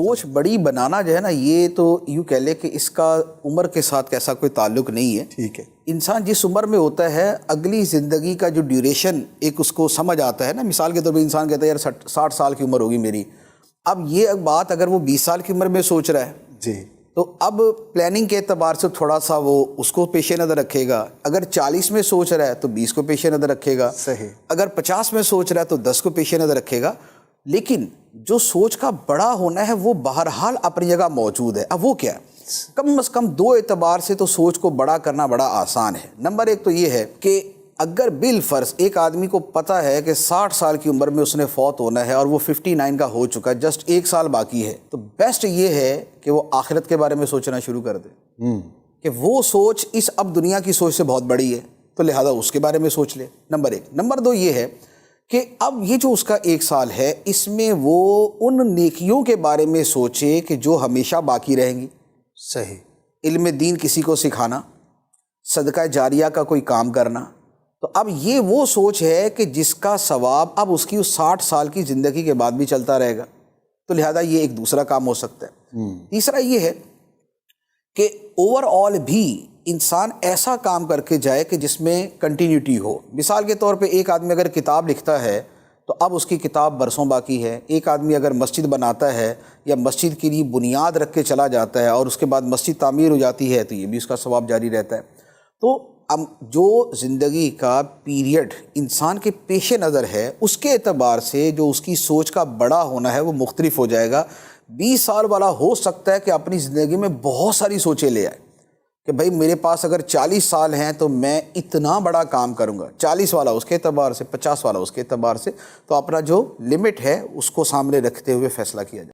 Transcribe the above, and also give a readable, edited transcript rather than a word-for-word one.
سوچ بڑی بنانا جو ہے نا، یہ تو یوں کہہ لے کہ اس کا عمر کے ساتھ کیسا کوئی تعلق نہیں ہے. ٹھیک ہے. انسان جس عمر میں ہوتا ہے اگلی زندگی کا جو ڈیوریشن ایک اس کو سمجھ آتا ہے نا. مثال کے طور پہ انسان کہتا ہے یار 60 سال کی عمر ہوگی میری. اب یہ بات اگر وہ 20 سال کی عمر میں سوچ رہا ہے جی تو اب پلاننگ کے اعتبار سے تھوڑا سا وہ اس کو پیش نظر رکھے گا. اگر 40 میں سوچ رہا ہے تو 20 کو پیش نظر رکھے گا. صحیح. اگر 50 میں سوچ رہا ہے تو 10 کو پیش نظر رکھے گا. لیکن جو سوچ کا بڑا ہونا ہے وہ بہرحال اپنی جگہ موجود ہے. اب وہ کیا ہے؟ کم از کم 2 اعتبار سے تو سوچ کو بڑا کرنا بڑا آسان ہے. نمبر 1 تو یہ ہے کہ اگر بالفرض ایک آدمی کو پتہ ہے کہ 60 سال کی عمر میں اس نے فوت ہونا ہے اور وہ 59 کا ہو چکا ہے، جسٹ 1 سال باقی ہے، تو بیسٹ یہ ہے کہ وہ آخرت کے بارے میں سوچنا شروع کر دے کہ وہ سوچ اس اب دنیا کی سوچ سے بہت بڑی ہے، تو لہذا اس کے بارے میں سوچ لے. نمبر 1. نمبر 2 یہ ہے کہ اب یہ جو اس کا 1 سال ہے اس میں وہ ان نیکیوں کے بارے میں سوچے کہ جو ہمیشہ باقی رہیں گی. صحیح. علم دین کسی کو سکھانا، صدقہ جاریہ کا کوئی کام کرنا. تو اب یہ وہ سوچ ہے کہ جس کا ثواب اب اس کی 60 سال کی زندگی کے بعد بھی چلتا رہے گا، تو لہذا یہ ایک دوسرا کام ہو سکتا ہے. تیسرا یہ ہے کہ اوور آل بھی انسان ایسا کام کر کے جائے کہ جس میں کنٹینیوٹی ہو. مثال کے طور پہ ایک آدمی اگر کتاب لکھتا ہے تو اب اس کی کتاب برسوں باقی ہے. ایک آدمی اگر مسجد بناتا ہے یا مسجد کے لیے بنیاد رکھ کے چلا جاتا ہے اور اس کے بعد مسجد تعمیر ہو جاتی ہے تو یہ بھی اس کا ثواب جاری رہتا ہے. تو اب جو زندگی کا پیریڈ انسان کے پیش نظر ہے اس کے اعتبار سے جو اس کی سوچ کا بڑا ہونا ہے وہ مختلف ہو جائے گا. 20 سال والا ہو سکتا ہے کہ اپنی زندگی میں بہت ساری سوچیں لے آئے کہ بھائی میرے پاس اگر 40 سال ہیں تو میں اتنا بڑا کام کروں گا. 40 والا اس کے اعتبار سے، 50 والا اس کے اعتبار سے، تو اپنا جو لمٹ ہے اس کو سامنے رکھتے ہوئے فیصلہ کیا جائے.